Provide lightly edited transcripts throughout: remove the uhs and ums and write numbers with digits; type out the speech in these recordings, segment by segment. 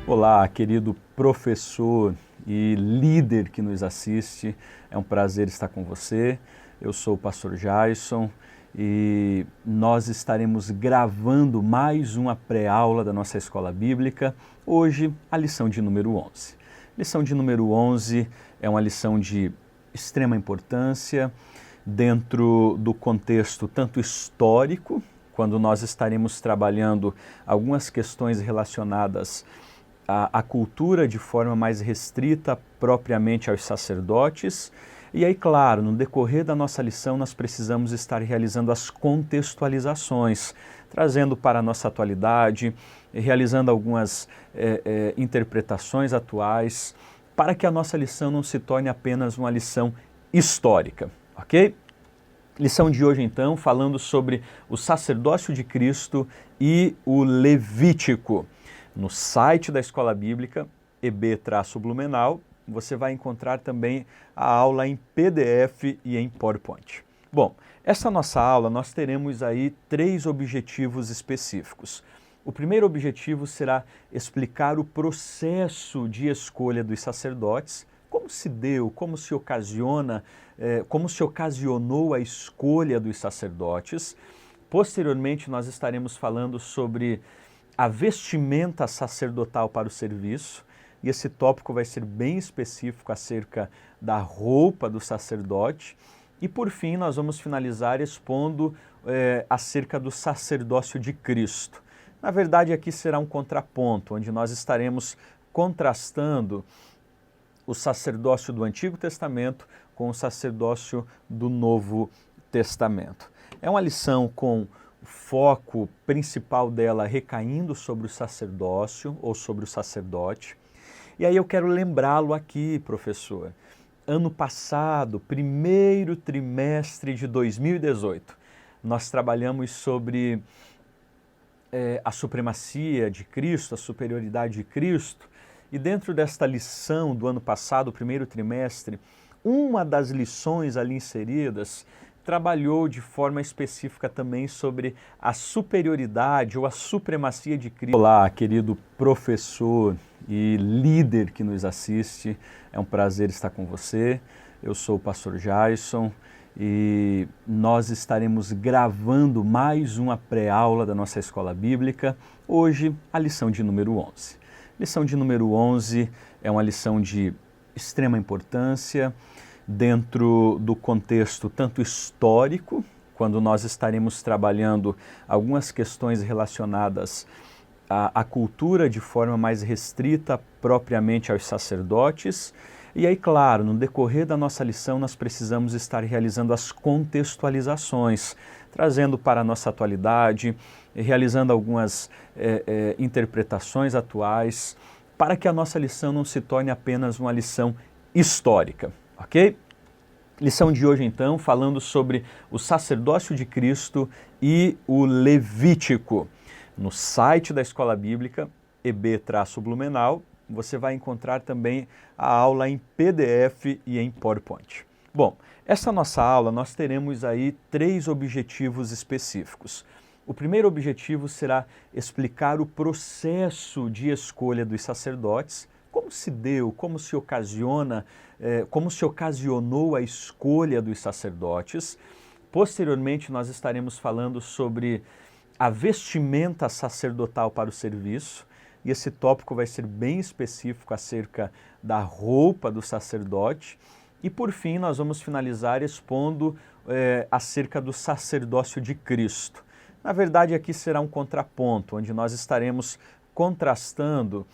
Olá, querido professor e líder que nos assiste, é um prazer estar com você. Eu sou o pastor Jason e nós estaremos gravando mais uma pré-aula da nossa escola bíblica. Hoje, a lição de número 11. Lição de número 11 é uma lição de extrema importância dentro do contexto tanto histórico, quando nós estaremos trabalhando algumas questões relacionadas à cultura de forma mais restrita propriamente aos sacerdotes. E aí, claro, no decorrer da nossa lição nós precisamos estar realizando as contextualizações, trazendo para a nossa atualidade, realizando algumas interpretações atuais, para que a nossa lição não se torne apenas uma lição histórica, ok? Lição de hoje, então, falando sobre o sacerdócio de Cristo e o Levítico. No site da Escola Bíblica, EB-Blumenau, você vai encontrar também a aula em PDF e em PowerPoint. Bom, essa nossa aula nós teremos aí 3 objetivos específicos. O primeiro objetivo será explicar o processo de escolha dos sacerdotes, como se deu, como se ocasionou a escolha dos sacerdotes. Posteriormente, nós estaremos falando sobre a vestimenta sacerdotal para o serviço, e esse tópico vai ser bem específico acerca da roupa do sacerdote. E por fim, nós vamos finalizar expondo acerca do sacerdócio de Cristo. Na verdade, aqui será um contraponto, onde nós estaremos contrastando o sacerdócio do Antigo Testamento com o sacerdócio do Novo Testamento. É uma lição com o foco principal dela recaindo sobre o sacerdócio ou sobre o sacerdote. E aí eu quero lembrá-lo aqui, professor. Ano passado, primeiro trimestre de 2018, nós trabalhamos sobre a supremacia de Cristo, a superioridade de Cristo. E dentro desta lição do ano passado, o primeiro trimestre, uma das lições ali inseridas trabalhou de forma específica também sobre a superioridade ou a supremacia de Cristo. Olá, querido professor e líder que nos assiste, é um prazer estar com você. Eu sou o pastor Jason e nós estaremos gravando mais uma pré-aula da nossa escola bíblica. Hoje, a lição de número 11. Lição de número 11 é uma lição de extrema importância dentro do contexto tanto histórico, quando nós estaremos trabalhando algumas questões relacionadas à cultura de forma mais restrita propriamente aos sacerdotes. E aí, claro, no decorrer da nossa lição nós precisamos estar realizando as contextualizações, trazendo para a nossa atualidade, realizando algumas interpretações atuais, para que a nossa lição não se torne apenas uma lição histórica, ok? Lição de hoje, então, falando sobre o sacerdócio de Cristo e o Levítico. No site da Escola Bíblica, EB-Blumenau, você vai encontrar também a aula em PDF e em PowerPoint. Bom, essa nossa aula nós teremos aí 3 objetivos específicos. O primeiro objetivo será explicar o processo de escolha dos sacerdotes, como se deu, como se ocasionou a escolha dos sacerdotes. Posteriormente, nós estaremos falando sobre a vestimenta sacerdotal para o serviço, e esse tópico vai ser bem específico acerca da roupa do sacerdote. E por fim, nós vamos finalizar expondo acerca do sacerdócio de Cristo. Na verdade, aqui será um contraponto, onde nós estaremos contrastando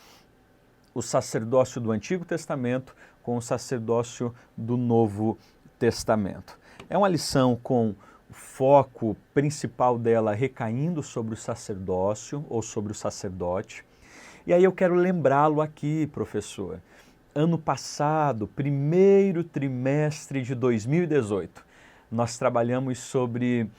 o sacerdócio do Antigo Testamento com o sacerdócio do Novo Testamento. É uma lição com o foco principal dela recaindo sobre o sacerdócio ou sobre o sacerdote. E aí eu quero lembrá-lo aqui, professor. Ano passado, primeiro trimestre de 2018, nós trabalhamos sobre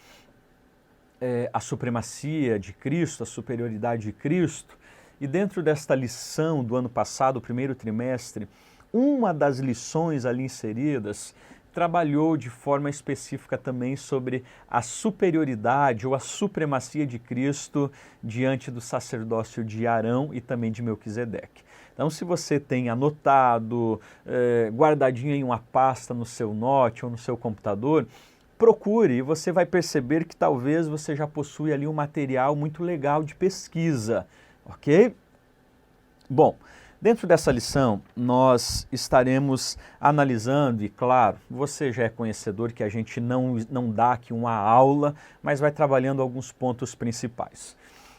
a supremacia de Cristo, a superioridade de Cristo. E dentro desta lição do ano passado, o primeiro trimestre, uma das lições ali inseridas trabalhou de forma específica também sobre a superioridade ou a supremacia de Cristo diante do sacerdócio de Arão e também de Melquisedeque. Então, se você tem anotado, guardadinho em uma pasta no seu note ou no seu computador, procure e você vai perceber que talvez você já possui ali um material muito legal de pesquisa, ok? Bom, dentro dessa lição nós estaremos analisando, e claro, você já é conhecedor que a gente não dá aqui uma aula, mas vai trabalhando alguns pontos principais.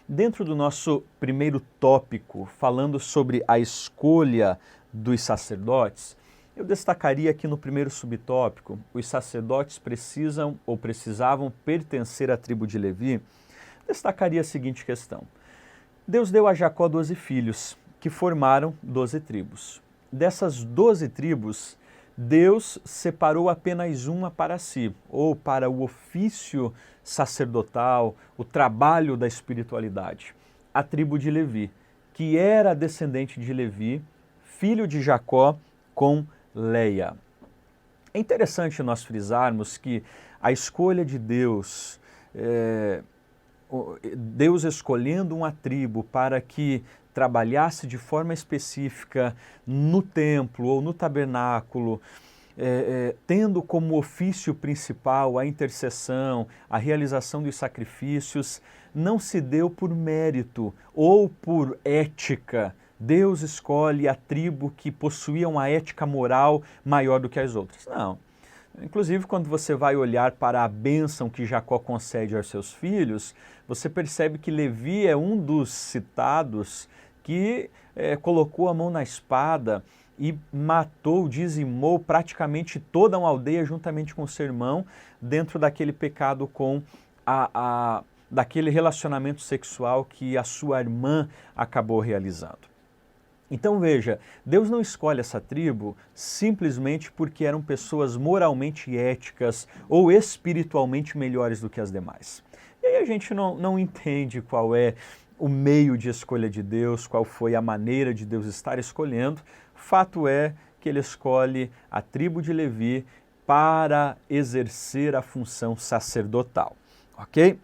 Dentro do nosso primeiro tópico, falando sobre a escolha dos sacerdotes, eu destacaria aqui no primeiro subtópico, os sacerdotes precisam ou precisavam pertencer à tribo de Levi, destacaria a seguinte questão. Deus deu a Jacó 12 filhos, que formaram 12 tribos. Dessas 12 tribos, Deus separou apenas uma para si, ou para o ofício sacerdotal, o trabalho da espiritualidade, a tribo de Levi, que era descendente de Levi, filho de Jacó com Leia. É interessante nós frisarmos que a escolha de Deus, Deus escolhendo uma tribo para que trabalhasse de forma específica no templo ou no tabernáculo, tendo como ofício principal a intercessão, a realização dos sacrifícios, não se deu por mérito ou por ética. Deus escolhe a tribo que possuía uma ética moral maior do que as outras. Não. Inclusive, quando você vai olhar para a bênção que Jacó concede aos seus filhos, você percebe que Levi é um dos citados que colocou a mão na espada e matou, dizimou praticamente toda uma aldeia juntamente com seu irmão dentro daquele pecado com daquele relacionamento sexual que a sua irmã acabou realizando. Então veja, Deus não escolhe essa tribo simplesmente porque eram pessoas moralmente éticas ou espiritualmente melhores do que as demais. E aí a gente não entende qual é o meio de escolha de Deus, qual foi a maneira de Deus estar escolhendo. Fato é que ele escolhe a tribo de Levi para exercer a função sacerdotal, ok?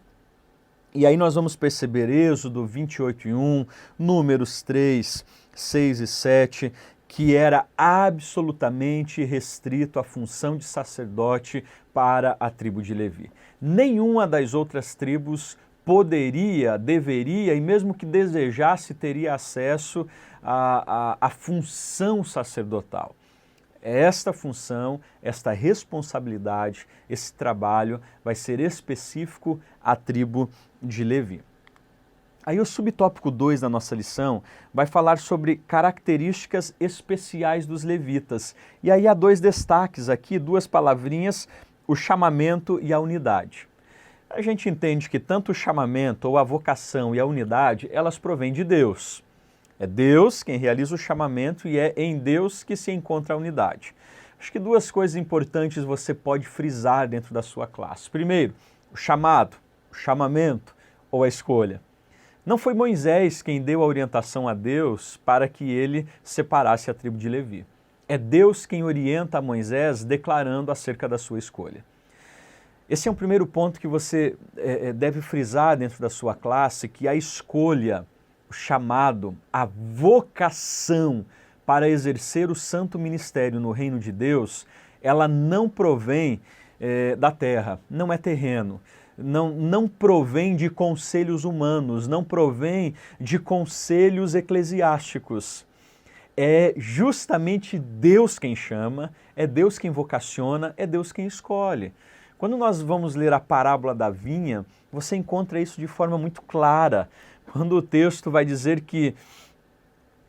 E aí nós vamos perceber Êxodo 28:1, Números 3, 6 e 7, que era absolutamente restrito à função de sacerdote para a tribo de Levi. Nenhuma das outras tribos poderia, deveria e mesmo que desejasse teria acesso à função sacerdotal. Esta função, esta responsabilidade, esse trabalho vai ser específico à tribo de Levi. Aí o subtópico 2 da nossa lição vai falar sobre características especiais dos levitas. E aí há dois destaques aqui, duas palavrinhas, o chamamento e a unidade. A gente entende que tanto o chamamento ou a vocação e a unidade, elas provêm de Deus. É Deus quem realiza o chamamento e é em Deus que se encontra a unidade. Acho que duas coisas importantes você pode frisar dentro da sua classe. Primeiro, o chamado, o chamamento ou a escolha. Não foi Moisés quem deu a orientação a Deus para que ele separasse a tribo de Levi. É Deus quem orienta a Moisés declarando acerca da sua escolha. Esse é um primeiro ponto que você deve frisar dentro da sua classe, que a escolha, o chamado, a vocação para exercer o santo ministério no reino de Deus, ela não provém da terra, não é terreno, não provém de conselhos humanos, não provém de conselhos eclesiásticos. É justamente Deus quem chama, é Deus quem vocaciona, é Deus quem escolhe. Quando nós vamos ler a parábola da vinha, você encontra isso de forma muito clara. Quando o texto vai dizer que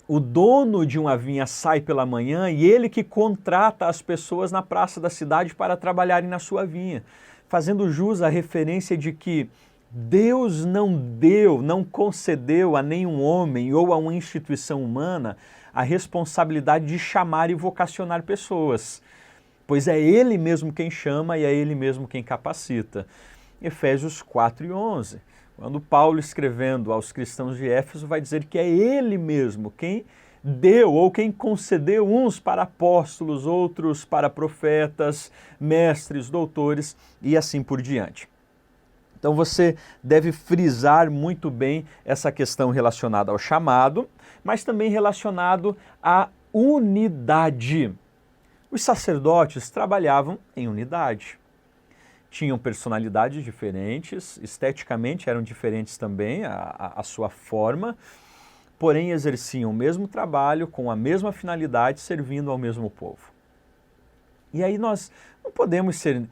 o dono de uma vinha sai pela manhã e ele que contrata as pessoas na praça da cidade para trabalharem na sua vinha, fazendo jus à referência de que Deus não concedeu a nenhum homem ou a uma instituição humana a responsabilidade de chamar e vocacionar pessoas, pois é Ele mesmo quem chama e é Ele mesmo quem capacita. Efésios 4:11. Quando Paulo, escrevendo aos cristãos de Éfeso, vai dizer que é Ele mesmo quem deu ou quem concedeu uns para apóstolos, outros para profetas, mestres, doutores e assim por diante. Então você deve frisar muito bem essa questão relacionada ao chamado, mas também relacionado à unidade. Os sacerdotes trabalhavam em unidade. Tinham personalidades diferentes, esteticamente eram diferentes também a sua forma, porém exerciam o mesmo trabalho, com a mesma finalidade, servindo ao mesmo povo. E aí nós não podemos ser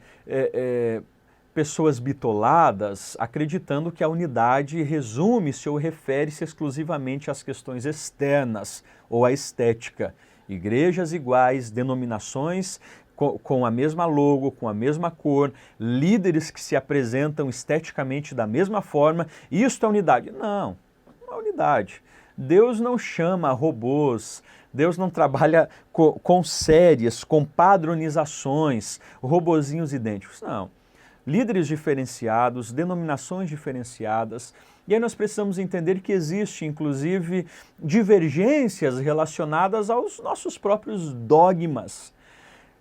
pessoas bitoladas acreditando que a unidade resume-se ou refere-se exclusivamente às questões externas ou à estética. Igrejas iguais, denominações com a mesma logo, com a mesma cor, líderes que se apresentam esteticamente da mesma forma, isto é unidade. Não, não é unidade. Deus não chama robôs, Deus não trabalha com séries, com padronizações, robozinhos idênticos, não. Líderes diferenciados, denominações diferenciadas, e aí nós precisamos entender que existe, inclusive, divergências relacionadas aos nossos próprios dogmas,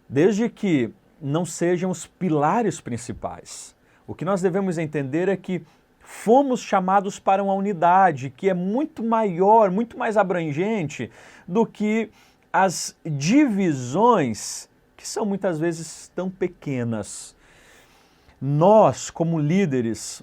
desde que não sejam os pilares principais. O que nós devemos entender é que fomos chamados para uma unidade que é muito maior, muito mais abrangente do que as divisões que são muitas vezes tão pequenas. Nós, como líderes,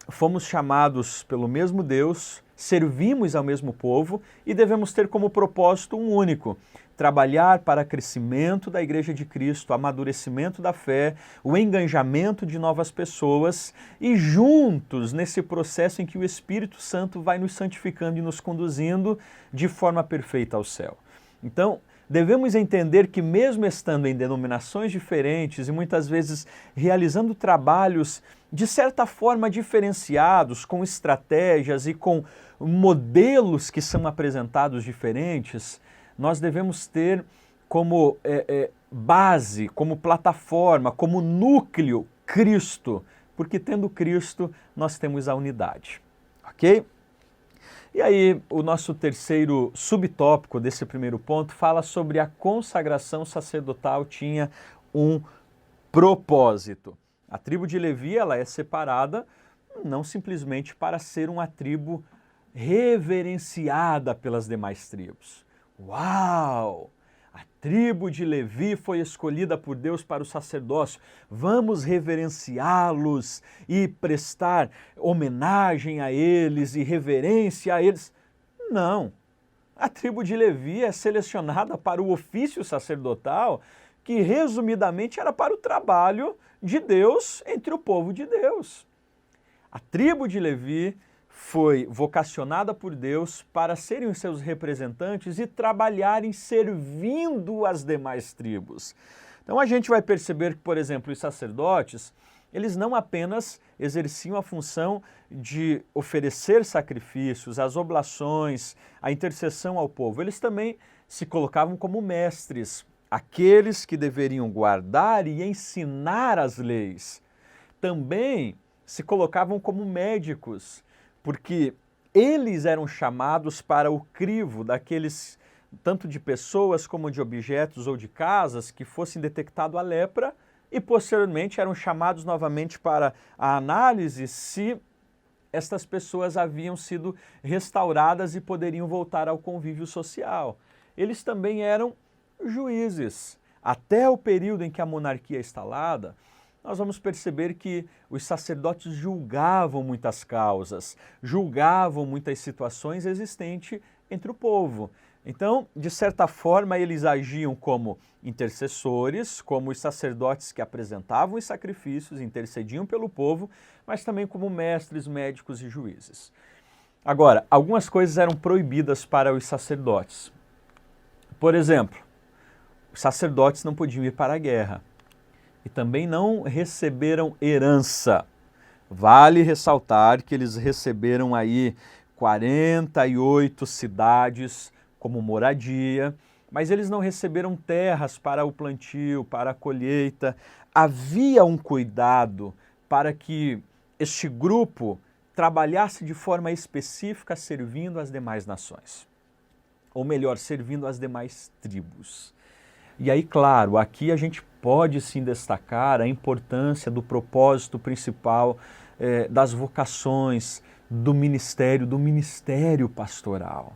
fomos chamados pelo mesmo Deus, servimos ao mesmo povo e devemos ter como propósito um único: trabalhar para crescimento da Igreja de Cristo, amadurecimento da fé, o engajamento de novas pessoas e juntos nesse processo em que o Espírito Santo vai nos santificando e nos conduzindo de forma perfeita ao céu. Então, devemos entender que mesmo estando em denominações diferentes e muitas vezes realizando trabalhos de certa forma diferenciados, com estratégias e com modelos que são apresentados diferentes, nós devemos ter como base, como plataforma, como núcleo Cristo, porque tendo Cristo nós temos a unidade, ok? E aí o nosso terceiro subtópico desse primeiro ponto fala sobre a consagração sacerdotal tinha um propósito. A tribo de Levi, ela é separada não simplesmente para ser uma tribo reverenciada pelas demais tribos. Uau! A tribo de Levi foi escolhida por Deus para o sacerdócio. Vamos reverenciá-los e prestar homenagem a eles e reverência a eles. Não. A tribo de Levi é selecionada para o ofício sacerdotal, que resumidamente era para o trabalho de Deus entre o povo de Deus. A tribo de Levi foi vocacionada por Deus para serem os seus representantes e trabalharem servindo as demais tribos. Então a gente vai perceber que, por exemplo, os sacerdotes, eles não apenas exerciam a função de oferecer sacrifícios, as oblações, a intercessão ao povo, eles também se colocavam como mestres, aqueles que deveriam guardar e ensinar as leis. Também se colocavam como médicos, porque eles eram chamados para o crivo daqueles, tanto de pessoas como de objetos ou de casas, que fossem detectado a lepra e posteriormente eram chamados novamente para a análise se estas pessoas haviam sido restauradas e poderiam voltar ao convívio social. Eles também eram juízes. Até o período em que a monarquia é instalada, nós vamos perceber que os sacerdotes julgavam muitas causas, julgavam muitas situações existentes entre o povo. Então, de certa forma, eles agiam como intercessores, como os sacerdotes que apresentavam os sacrifícios, intercediam pelo povo, mas também como mestres, médicos e juízes. Agora, algumas coisas eram proibidas para os sacerdotes. Por exemplo, os sacerdotes não podiam ir para a guerra. E também não receberam herança. Vale ressaltar que eles receberam aí 48 cidades como moradia, mas eles não receberam terras para o plantio, para a colheita. Havia um cuidado para que este grupo trabalhasse de forma específica servindo as demais nações. ou melhor, servindo as demais tribos. E aí, claro, aqui a gente pode sim destacar a importância do propósito principal das vocações, do ministério pastoral.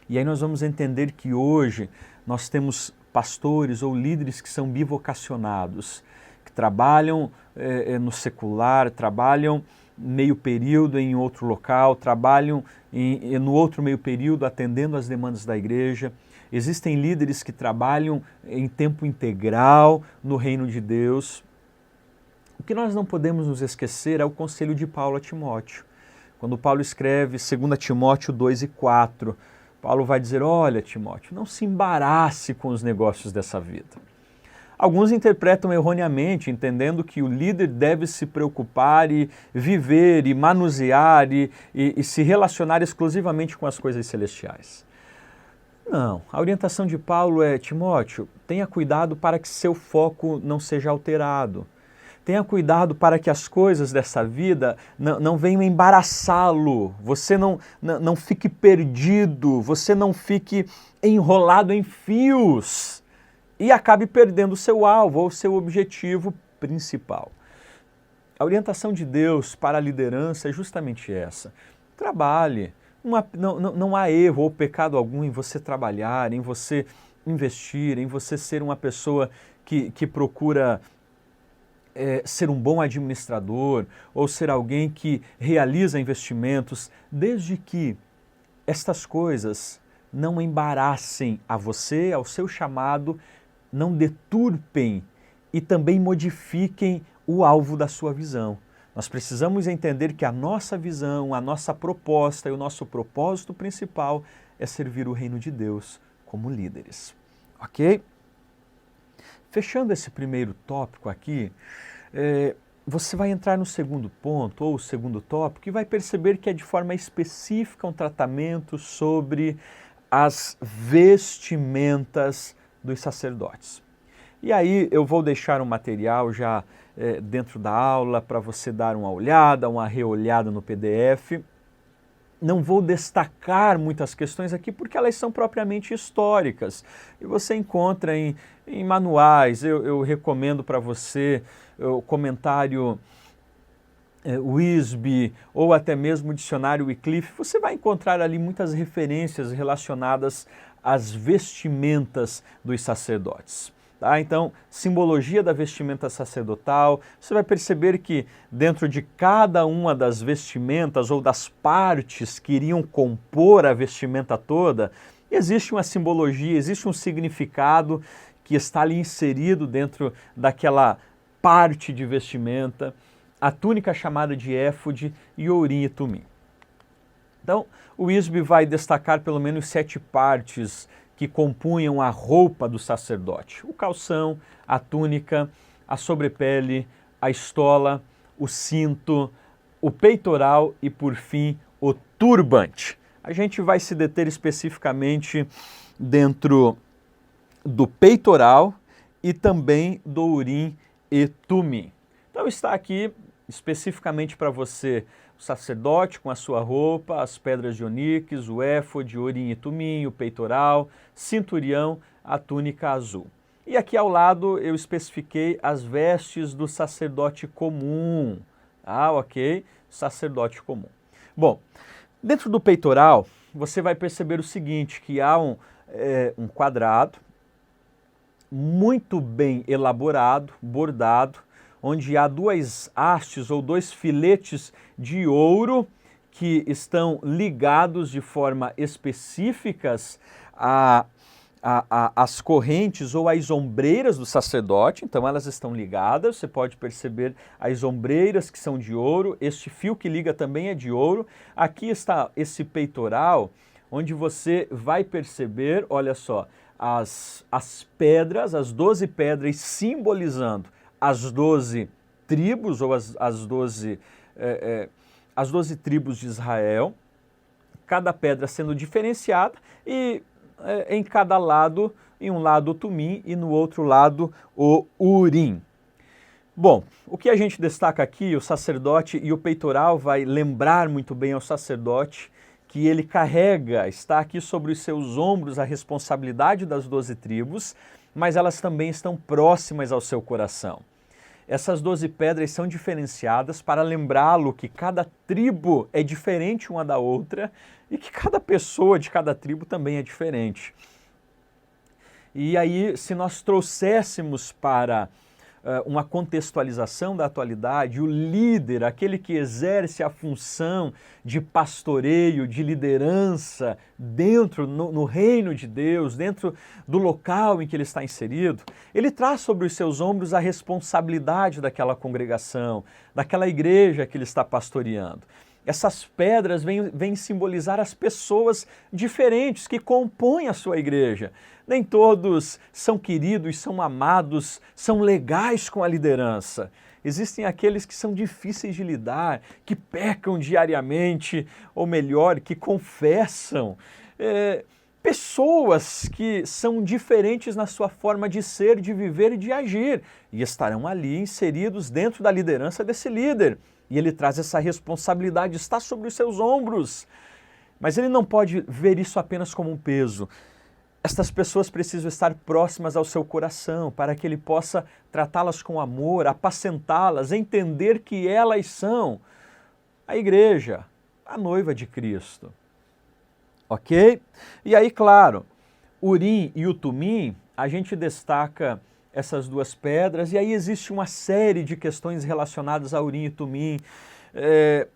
E aí nós vamos entender que hoje nós temos pastores ou líderes que são bivocacionados, que trabalham no secular, trabalham meio período em outro local, trabalham no outro meio período atendendo às demandas da igreja. Existem líderes que trabalham em tempo integral no reino de Deus. O que nós não podemos nos esquecer é o conselho de Paulo a Timóteo. Quando Paulo escreve 2 Timóteo 2:4, Paulo vai dizer, olha Timóteo, não se embarace com os negócios dessa vida. Alguns interpretam erroneamente, entendendo que o líder deve se preocupar e viver e manusear e se relacionar exclusivamente com as coisas celestiais. Não, a orientação de Paulo é, Timóteo, tenha cuidado para que seu foco não seja alterado. Tenha cuidado para que as coisas dessa vida não venham embaraçá-lo, você não fique perdido, você não fique enrolado em fios e acabe perdendo o seu alvo ou o seu objetivo principal. A orientação de Deus para a liderança é justamente essa. Trabalhe. Não há erro ou pecado algum em você trabalhar, em você investir, em você ser uma pessoa que procura ser um bom administrador ou ser alguém que realiza investimentos, desde que estas coisas não embaraçem a você, ao seu chamado, não deturpem e também modifiquem o alvo da sua visão. Nós precisamos entender que a nossa visão, a nossa proposta e o nosso propósito principal é servir o reino de Deus como líderes. Ok? Fechando esse primeiro tópico aqui, você vai entrar no segundo ponto, ou o segundo tópico, e vai perceber que é de forma específica um tratamento sobre as vestimentas dos sacerdotes. E aí eu vou deixar um material já dentro da aula para você dar uma olhada, uma reolhada no PDF. Não vou destacar muitas questões aqui porque elas são propriamente históricas e você encontra em manuais. Eu recomendo para você o comentário Wisby ou até mesmo o dicionário Wycliffe. Você vai encontrar ali muitas referências relacionadas às vestimentas dos sacerdotes. Tá? Então, simbologia da vestimenta sacerdotal, você vai perceber que dentro de cada uma das vestimentas ou das partes que iriam compor a vestimenta toda, existe uma simbologia, existe um significado que está ali inserido dentro daquela parte de vestimenta, a túnica chamada de éfode e o urim e tumim. Então, o Wisby vai destacar pelo menos 7 partes que compunham a roupa do sacerdote. O calção, a túnica, a sobrepele, a estola, o cinto, o peitoral e, por fim, o turbante. A gente vai se deter especificamente dentro do peitoral e também do urim e tumim. Então está aqui especificamente para você o sacerdote com a sua roupa, as pedras de oníques, o éfode, o urim e tumim, o peitoral, cinturão, a túnica azul. E aqui ao lado eu especifiquei as vestes do sacerdote comum. Ah, ok? Sacerdote comum. Bom, dentro do peitoral você vai perceber o seguinte, que há um quadrado muito bem elaborado, bordado, onde há 2 hastes ou 2 filetes de ouro que estão ligados de forma específicas às correntes ou às ombreiras do sacerdote. Então elas estão ligadas, você pode perceber as ombreiras que são de ouro, este fio que liga também é de ouro. Aqui está esse peitoral, onde você vai perceber, olha só, as pedras, as 12 pedras simbolizando as 12 tribos ou as 12 tribos de Israel, cada pedra sendo diferenciada e em cada lado, em um lado o tumim e no outro lado o urim. Bom, o que a gente destaca aqui, o sacerdote e o peitoral vai lembrar muito bem ao sacerdote que ele carrega, está aqui sobre os seus ombros a responsabilidade das 12 tribos, mas elas também estão próximas ao seu coração. Essas 12 pedras são diferenciadas para lembrá-lo que cada tribo é diferente uma da outra e que cada pessoa de cada tribo também é diferente. E aí, se nós trouxéssemos para uma contextualização da atualidade, o líder, aquele que exerce a função de pastoreio, de liderança dentro, no reino de Deus, dentro do local em que ele está inserido, ele traz sobre os seus ombros a responsabilidade daquela congregação, daquela igreja que ele está pastoreando. Essas pedras vêm simbolizar as pessoas diferentes que compõem a sua igreja. Nem todos são queridos, são amados, são legais com a liderança. Existem aqueles que são difíceis de lidar, que pecam diariamente, ou melhor, que confessam. Pessoas que são diferentes na sua forma de ser, de viver e de agir, e estarão ali inseridos dentro da liderança desse líder. E ele traz essa responsabilidade, está sobre os seus ombros. Mas ele não pode ver isso apenas como um peso. Estas pessoas precisam estar próximas ao seu coração para que ele possa tratá-las com amor, apacentá-las, entender que elas são a igreja, a noiva de Cristo. Ok? E aí, claro, Urim e o Tumim, a gente destaca essas duas pedras, e aí existe uma série de questões relacionadas a Urim e Tumim.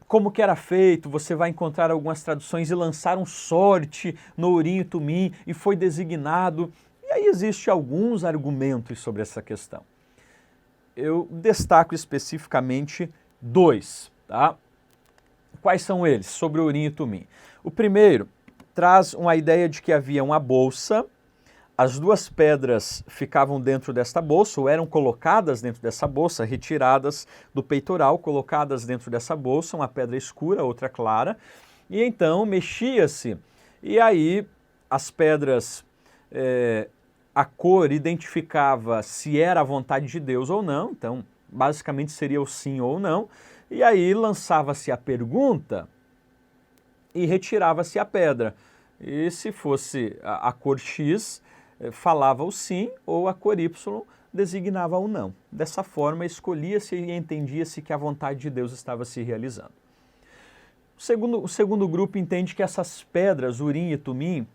Como que era feito, você vai encontrar algumas traduções, e lançaram sorte no Urim e Tumim, e foi designado. E aí existe alguns argumentos sobre essa questão. Eu destaco especificamente dois, tá? Quais são eles, sobre o Urim e Tumim? O primeiro traz uma ideia de que havia uma bolsa. As duas pedras ficavam dentro desta bolsa, ou eram colocadas dentro dessa bolsa, retiradas do peitoral, colocadas dentro dessa bolsa, uma pedra escura, outra clara, e então mexia-se, e aí as pedras, a cor identificava se era a vontade de Deus ou não, então basicamente seria o sim ou não, e aí lançava-se a pergunta e retirava-se a pedra, e se fosse a cor X, falava o sim, ou a cor Y designava o não. Dessa forma, escolhia-se e entendia-se que a vontade de Deus estava se realizando. O segundo grupo entende que essas pedras, Urim e Tumim,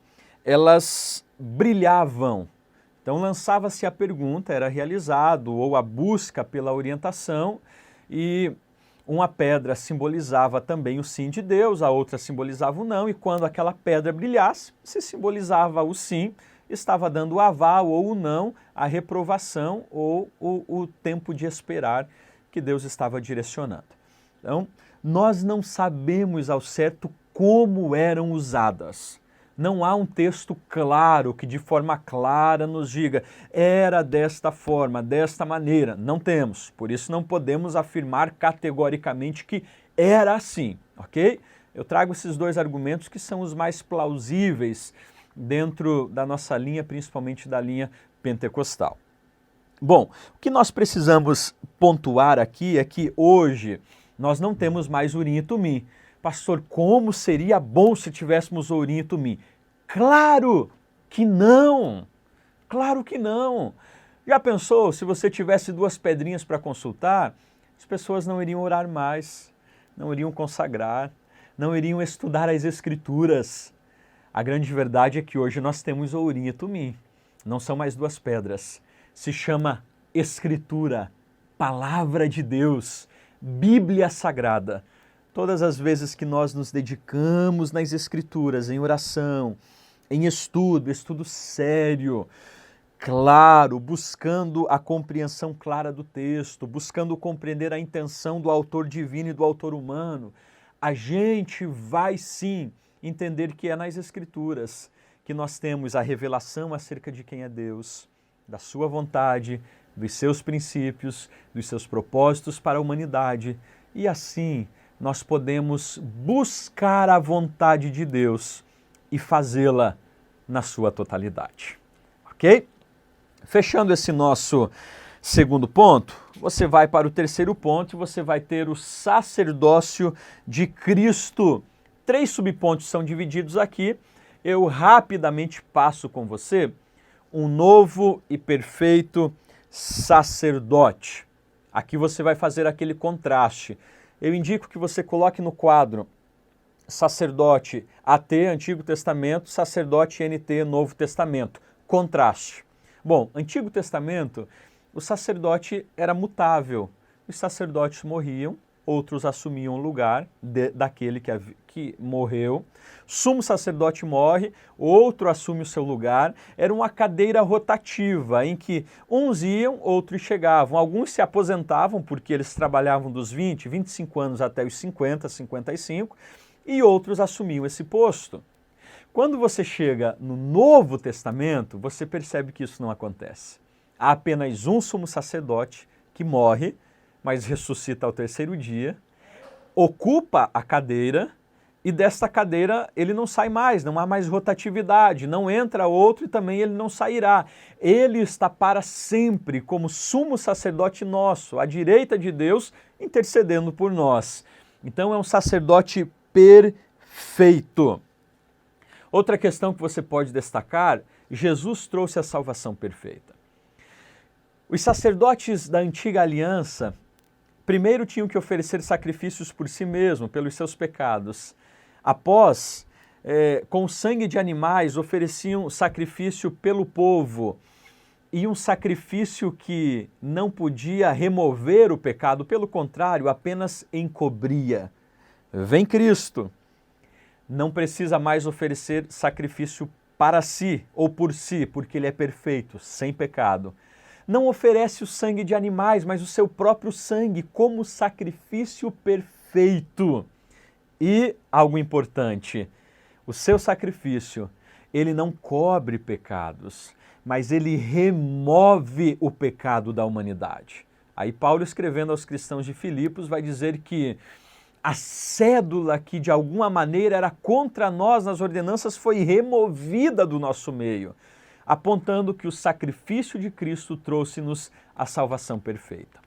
elas brilhavam. Então lançava-se a pergunta, era realizado, ou a busca pela orientação, e uma pedra simbolizava também o sim de Deus, a outra simbolizava o não, e quando aquela pedra brilhasse, se simbolizava o sim, estava dando o aval ou o não, a reprovação ou o tempo de esperar que Deus estava direcionando. Então, nós não sabemos ao certo como eram usadas. Não há um texto claro que de forma clara nos diga era desta forma, desta maneira. Não temos, por isso não podemos afirmar categoricamente que era assim, ok? Eu trago esses dois argumentos que são os mais plausíveis dentro da nossa linha, principalmente da linha pentecostal. Bom, o que nós precisamos pontuar aqui é que hoje nós não temos mais Urim e Tumim. Pastor, como seria bom se tivéssemos Urim e Tumim? Claro que não! Claro que não! Já pensou, se você tivesse duas pedrinhas para consultar, as pessoas não iriam orar mais, não iriam consagrar, não iriam estudar as Escrituras. A grande verdade é que hoje nós temos o Urim e Tumim. Não são mais duas pedras. Se chama Escritura, Palavra de Deus, Bíblia Sagrada. Todas as vezes que nós nos dedicamos nas Escrituras, em oração, em estudo sério, claro, buscando a compreensão clara do texto, buscando compreender a intenção do autor divino e do autor humano, a gente vai sim entender que é nas Escrituras que nós temos a revelação acerca de quem é Deus, da sua vontade, dos seus princípios, dos seus propósitos para a humanidade. E assim nós podemos buscar a vontade de Deus e fazê-la na sua totalidade. Ok? Fechando esse nosso segundo ponto, você vai para o terceiro ponto e você vai ter o sacerdócio de Cristo 3 subpontos são divididos aqui. Eu rapidamente passo com você um novo e perfeito sacerdote. Aqui você vai fazer aquele contraste. Eu indico que você coloque no quadro sacerdote AT, Antigo Testamento, sacerdote NT, Novo Testamento. Contraste. Bom, Antigo Testamento, o sacerdote era mutável. Os sacerdotes morriam, outros assumiam o lugar daquele que morreu. Sumo sacerdote morre, outro assume o seu lugar. Era uma cadeira rotativa, em que uns iam, outros chegavam. Alguns se aposentavam, porque eles trabalhavam dos 20, 25 anos até os 50, 55, e outros assumiam esse posto. Quando você chega no Novo Testamento, você percebe que isso não acontece. Há apenas um sumo sacerdote que morre, mas ressuscita ao 3º dia, ocupa a cadeira, e desta cadeira ele não sai mais, não há mais rotatividade, não entra outro e também ele não sairá. Ele está para sempre como sumo sacerdote nosso, à direita de Deus, intercedendo por nós. Então é um sacerdote perfeito. Outra questão que você pode destacar, Jesus trouxe a salvação perfeita. Os sacerdotes da antiga aliança primeiro tinham que oferecer sacrifícios por si mesmos, pelos seus pecados. Após, com o sangue de animais, ofereciam sacrifício pelo povo. E um sacrifício que não podia remover o pecado, pelo contrário, apenas encobria. Vem Cristo, não precisa mais oferecer sacrifício para si ou por si, porque ele é perfeito, sem pecado. Não oferece o sangue de animais, mas o seu próprio sangue como sacrifício perfeito. E algo importante, o seu sacrifício, ele não cobre pecados, mas ele remove o pecado da humanidade. Aí Paulo, escrevendo aos cristãos de Filipos, vai dizer que a cédula que de alguma maneira era contra nós nas ordenanças foi removida do nosso meio, apontando que o sacrifício de Cristo trouxe-nos a salvação perfeita.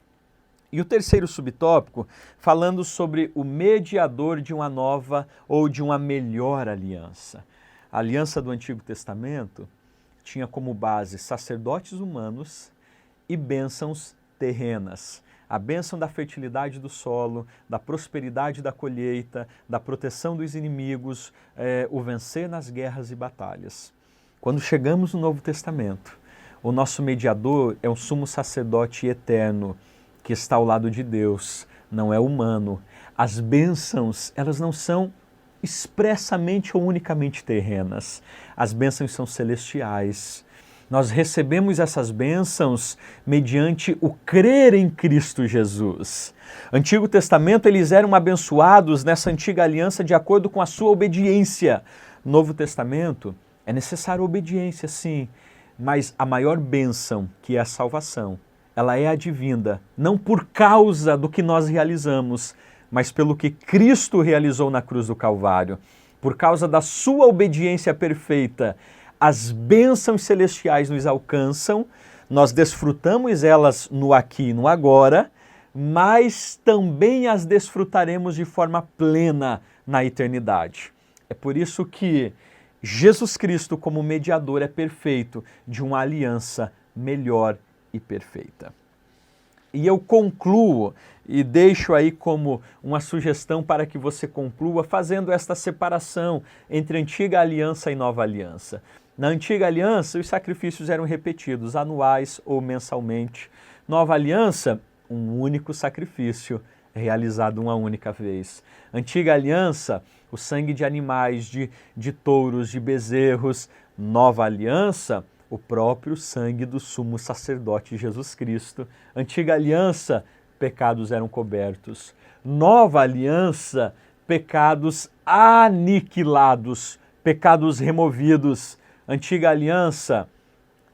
E o terceiro subtópico, falando sobre o mediador de uma nova ou de uma melhor aliança. A aliança do Antigo Testamento tinha como base sacerdotes humanos e bênçãos terrenas. A bênção da fertilidade do solo, da prosperidade da colheita, da proteção dos inimigos, o vencer nas guerras e batalhas. Quando chegamos no Novo Testamento, o nosso mediador é um sumo sacerdote eterno que está ao lado de Deus, não é humano. As bênçãos, elas não são expressamente ou unicamente terrenas. As bênçãos são celestiais. Nós recebemos essas bênçãos mediante o crer em Cristo Jesus. Antigo Testamento, eles eram abençoados nessa antiga aliança de acordo com a sua obediência. Novo Testamento, é necessária obediência, sim, mas a maior bênção, que é a salvação, ela é advinda, não por causa do que nós realizamos, mas pelo que Cristo realizou na cruz do Calvário. Por causa da sua obediência perfeita, as bênçãos celestiais nos alcançam, nós desfrutamos elas no aqui e no agora, mas também as desfrutaremos de forma plena na eternidade. É por isso que Jesus Cristo, como mediador, é perfeito de uma aliança melhor e perfeita. E eu concluo e deixo aí como uma sugestão para que você conclua fazendo esta separação entre antiga aliança e nova aliança. Na antiga aliança, os sacrifícios eram repetidos, anuais ou mensalmente. Nova aliança, um único sacrifício, realizado uma única vez. Antiga aliança, o sangue de animais, de touros, de bezerros. Nova aliança, o próprio sangue do sumo sacerdote Jesus Cristo. Antiga aliança, pecados eram cobertos. Nova aliança, pecados aniquilados, pecados removidos. Antiga aliança,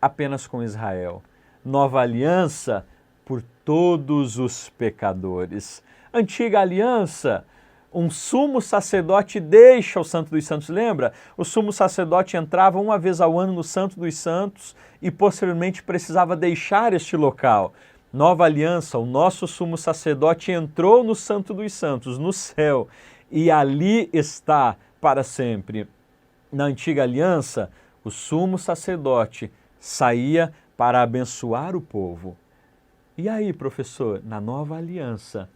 apenas com Israel. Nova aliança, por todos os pecadores. Antiga aliança, um sumo sacerdote deixa o Santo dos Santos. Lembra? O sumo sacerdote entrava uma vez ao ano no Santo dos Santos e posteriormente precisava deixar este local. Nova aliança, o nosso sumo sacerdote entrou no Santo dos Santos, no céu, e ali está para sempre. Na antiga aliança, o sumo sacerdote saía para abençoar o povo. E aí, professor, na nova aliança,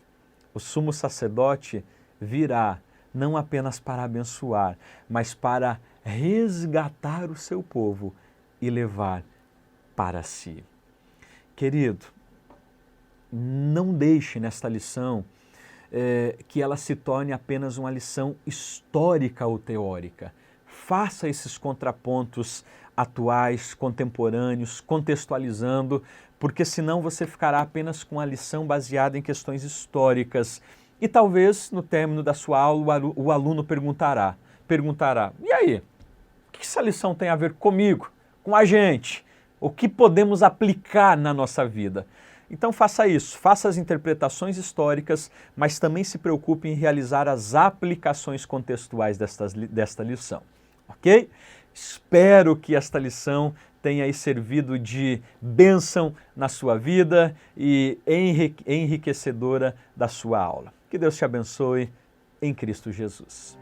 o sumo sacerdote virá não apenas para abençoar, mas para resgatar o seu povo e levar para si. Querido, não deixe nesta lição que ela se torne apenas uma lição histórica ou teórica. Faça esses contrapontos atuais, contemporâneos, contextualizando, porque senão você ficará apenas com a lição baseada em questões históricas. E talvez, no término da sua aula, o aluno perguntará, e aí, o que essa lição tem a ver comigo, com a gente? O que podemos aplicar na nossa vida? Então faça isso, faça as interpretações históricas, mas também se preocupe em realizar as aplicações contextuais desta lição, ok? Espero que esta lição tenha aí servido de bênção na sua vida e enriquecedora da sua aula. Que Deus te abençoe em Cristo Jesus.